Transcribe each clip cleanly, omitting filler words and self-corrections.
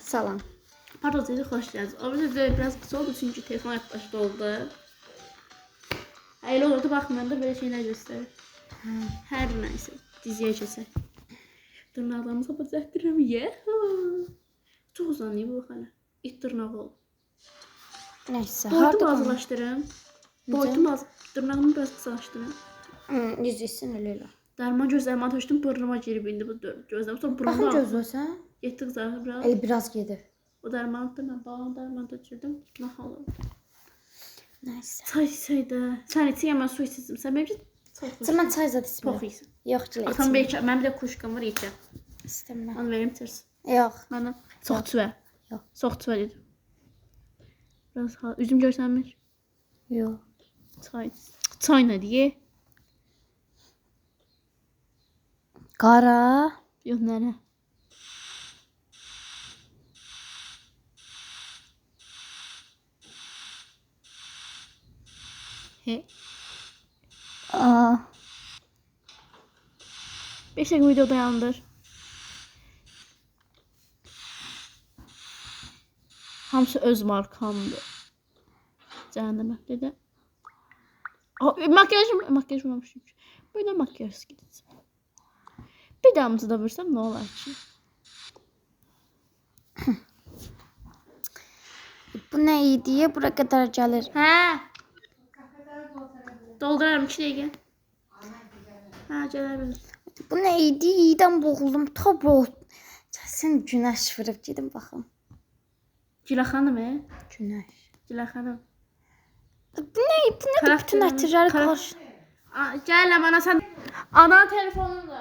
Salam. Pardon, hoş geldiniz. O video biraz kısa oldu çünkü telefon yaklaşık oldu. Öyle oldu bakmayın da böyle şeyler gösterir. Her neyse diziye geçsek. Tırnağlarımıza düzeltirim ye. Çok uzanıyor bu hala. İt tırnağı ol. Neyse. Boyutumu azlaştırım. Tırnağımı biraz kısalaştırım. Yüzüsün öyle. Derman gözlerime ateştim, burnuma girip indi bu gözlerim. Sonra burnumda Bakın gözləsən. Yettik zaten biraz. Biraz gedir. O dermanı da ben bağlı dermanı da içirdim. Nahalı. Neyse. Çay sen içi hemen su içsin. Sen benim için Mən çay zad içmirəm. çok iyisin. Yox, gilə Atam belki ben bir de kuşkam var içeceğim. İstəmirəm. Onu vereyim ters. Yox. Bana çok tüve. Yok. Çok tüve dedim. Biraz üzüm görsenmiş. Yox. Çay ne diye? Qara. Yok nene. He. Aa. 5 dakika video dayandır. Hamısı öz markamdı. Cəhənnəmə dedi. Makyaj olmamış. Böyle makyaj gideceğim. Bir damızı da vursam ne olar ki? Bu ne idi? Bura qədər gəlir. Hə. Doldurarım 2 dəqiqə. Hə, gələ bilər. Bu ne idi? İyiden boğuldum. Tabi. Sən günəş vurub gedim baxım. Gülə xanım, Günəş. Gülə xanım. Bu ne? Bütün ətirləri qarşı. Gəl ana sən. Ana telefonunda.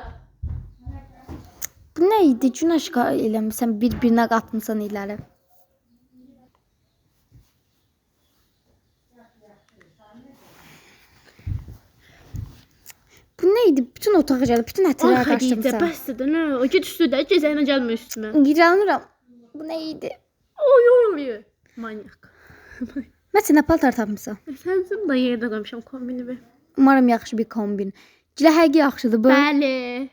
Bu ne idi? Günəş eləmirsən, bir-birinə qatmısan iləri. Bu neydi? Bütün otağa gəlib, bütün ətirləri qaçdırmısan. Bəsdir də, nə? O get üstüdə, gəzəyinə gəlmə üstümə. İranıram. Bu neydi? Oy. Manyak. Mən sənə paltar tapmısan. Sən da yerdə qoymuşam kombini bir. Umarım yaxşı bir kombin. Gilə həqiqi yaxşıdır bu. Bəli.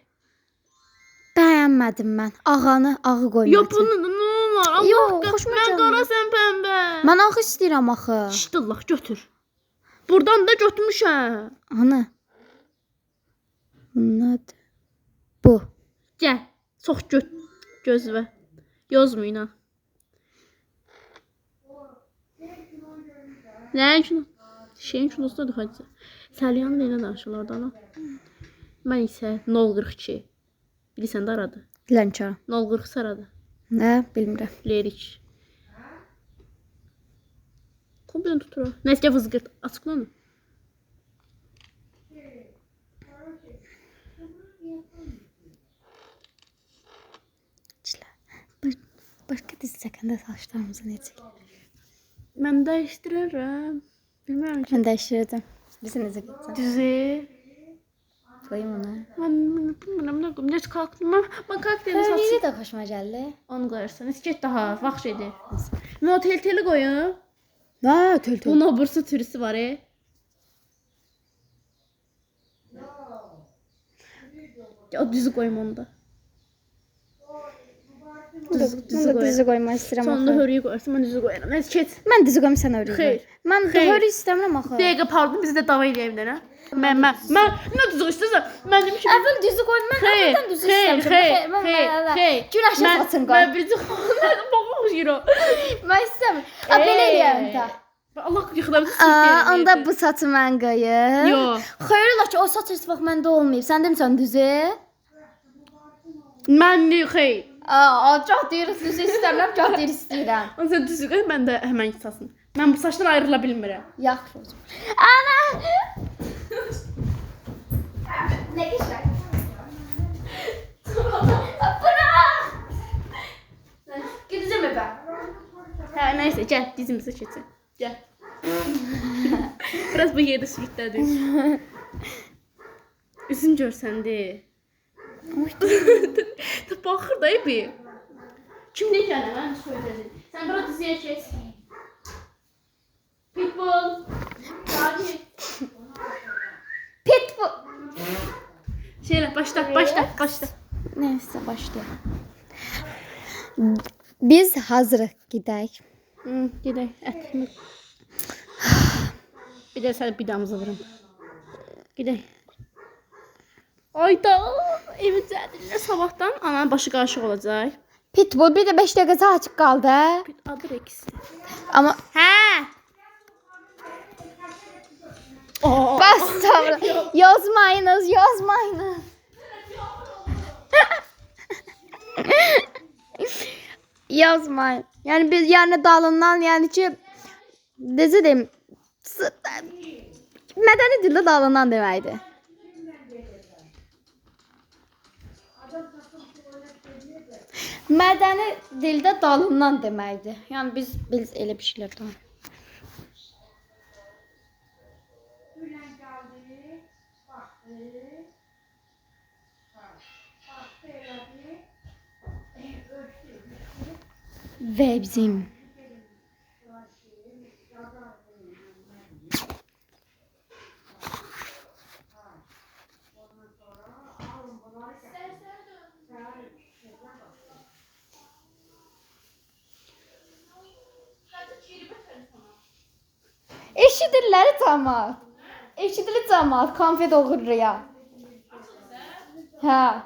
Bəyənmədim mən. Ağanı ağı qoymadım. Yo bunu nə olar? Allah Yox, qat, xoşuma mən gəlmir. qara sən pəmbə. Mən ağı istəyirəm axı. Şdıllah götür. Buradan da götürmüşəm. Ana. Bunlar. Bu. Gəl. Çox gözvə. Yozmayın ha. Nəyin şunu? Şeyin şunusu da hacı. Səlyanın elə danışırlar da lan. Mən isə 042. Bilirsən də aradı. Bilənçə. 040 aradı. Nə? Bilmirəm. Lerik. Kombin tutur. Neyse vızgırt. Açıklanın. Başqa dizi çəkəndə saçlarımızı necə? Mən dəyişdirərəm. Bilmirəm ki. Mən dəyişdirəcəm. Bizə necə getsən? Düzü. Qoyum onu. Mən bilmirəm nə qoyum. Necə kalktım? Mən kalktım. Öyle də xoşuma gəldi. Onu qoyarsan. Get daha. Vaxt edir. Mən o tel-teli qoyum. Va, töl. Bunun bursu türüsü var. O düzü qoyum onu da. Dizi qoymaq istəyirəm Sonunda axı. hörüyü qoyarsan. Mən düzü qoyaram. Neyse keç. Mən dizi qoyum, sən örüyü qoy. Xeyr. Mən Xeyr. hörü istəmirəm axı. Dəqiqə pardon bizi də dava eləyəmlər ha. Mən nə düzü istəsən? Mən demişəm. Əvvəl dizi qoy, mən əvvəldən dizi istəmişəm. Xeyr. Günəşin saçını qoy. Mən birinci baxım yürü. Mən istəmirəm. A belə eləyərəm də. Allah yıxılamızı sürtəyəm. Onda bu saçı mən qoyum. Yox. Xeyr ola ki, o saç heç vaxt məndə olmayıb. Sən demisən düzü? Mən xeyr. Çox deyir, düzü istəmirəm, çox deyir istəyirəm. Onu sən düzü qoy, mən də həmən saçın. Mən bu saçdan ayrıla bilmirəm. Yaxşı olsun. Ana! Nə qəşəng. Bırak! Gidəcəm evə. Hə, neyse gəl dizimizi keçək. Gəl. Biraz bu yerdə sürütlədik. Üzüm görsəndi. Baxır da bir. Kim ne gəldi mən söyləyəcəm. Sən bura diziyə keç. Pitbull. Pitbull. Şeylə başla. Neyse başlayalım. Biz hazırıq, gedək. Gedək. Ətimi. Bir də sən bidamızı vurun. Gedək. Ayda evi düzəldirlər sabahdan. Ananın başı qarışıq olacaq. Pitbull bir də 5 dəqiqəsi açıq qaldı. Adı Rex. Amma Hə. bas tamam. Yazmayınız. Yazmayın. Yəni biz dalından, yəni ki necə deyim, mədəni dildə dalından deməkdir. Mədəni dildə dalından deməkdir. Yəni biz elə bir şeylər tamam. Ve bizim eşidirlər cəmaat. Eşidilir cəmaat, konfet oğurur ya. Hə.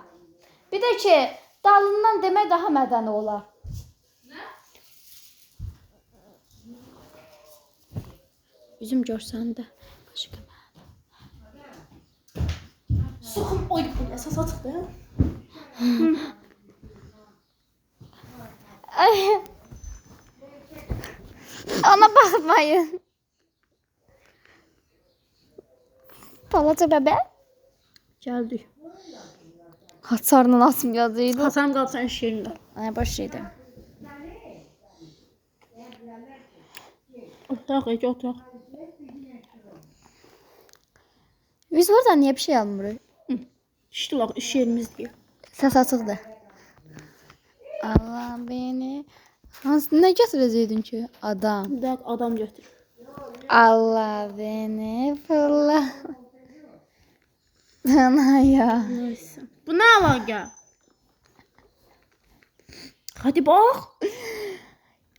Bir də ki, dalından demək daha mədəni olar. Üzüm görsəndə. Başqa Soxum oy bu əsas açıqdır. Ona baxmayın. Balaca bəbə. Gəldik. Haçarla asmayacaqdı. Hasan qalsan iş yerində. Ay boş şeydi. Otaq, otaq. Biz oradan niyə bir şey almırıq? İşte bak iş yerimiz diye. Səs açıqdır. Allah beni. Hansı nə gətirəcəydin ki? Adam. Bir dakika adam götür. Allah beni fırla. Ana ya. Neyse. Bu ne alaka? Hadi bak.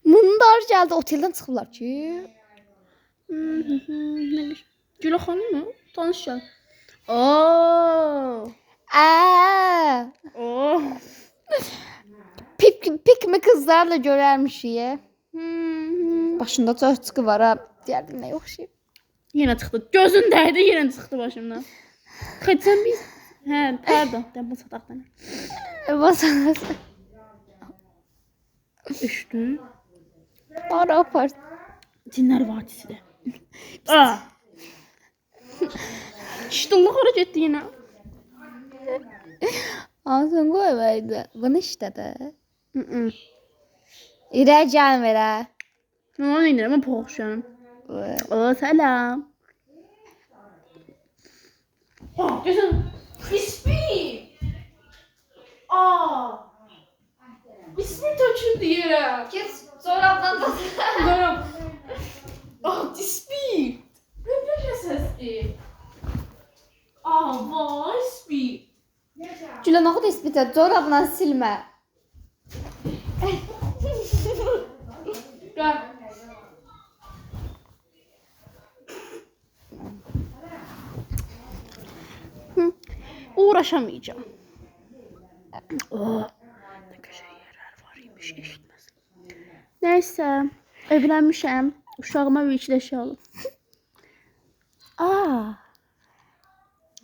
Bunlar gəldi oteldən çıxıblar ki. Gülə xanım mı? Tanış gəl. Oo. Oo. Pik mi kızlarla görərmişik. Başında çöçkü var ha. Deyərdim nə oxşayıb. Yenə çıxdı. Gözündəydi, yenə çıxdı başımdan. Kaçsan biz? Hə, pardon. Dən bu sataqdan. Basanası. Üstün. Para apart. Cinlər Vadisi də. Aa. Şiştonluq hara getdi yenə? Ağzın qoymaydı. Bunu işlədi. İrək gəlmir ha. Nə onu indirəm, mən poxuşam. Oo, selam. Oh, gözüm. İsmi. Aa. İsmi töküldü yere. Kes çorabdan da. Dönüm. Ah, ismi. Ne sesli? Aa, vay ismi. Gülə nə qədər ispitə çorabla silmə. Gel. Uğraşamayacağım. Oh, ne güzel yerler var imiş eşitmez. Neyse, evlenmişim. Uşağıma bir içli eşya alım. Aa,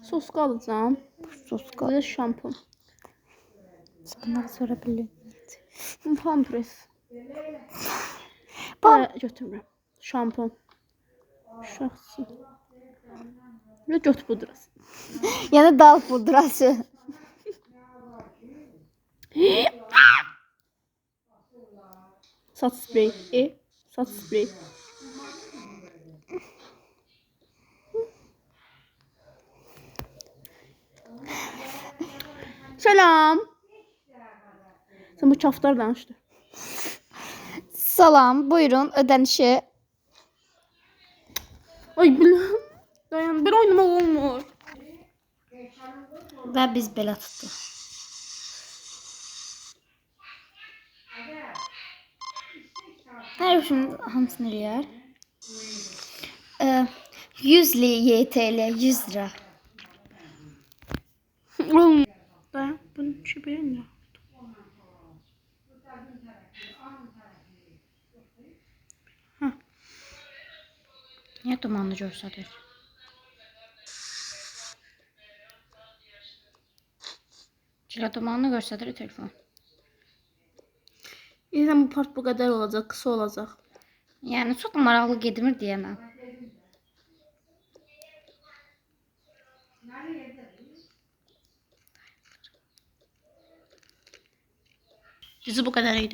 soska alacağım. Soska. Bir de şampun. Bunları sonra bilin. Pampres. Böyle götürürüm. Şampun. Şahsı. Bir de göt pudrası. Yəni dal pudrası. Saç spreyi. Saç spreyi. Selam. Sen bu çaftar danıştı. Salam, buyurun ödənişi. Ay bilmem. Dayan, ben oynamak olmuyor. Və biz belə tutduq. Her şimdi hamısını eləyər. 100 YTL 100 lira. Oğlum. Ben bunu şey beğenmiyorum. Niyə dumanlı göstərir? Cila dumanlı göstərir telefon. İnsan bu part bu kadar olacak, kısa olacak. Yəni çox maraqlı getmir deyənə. Dizi bu kadar iyiydi.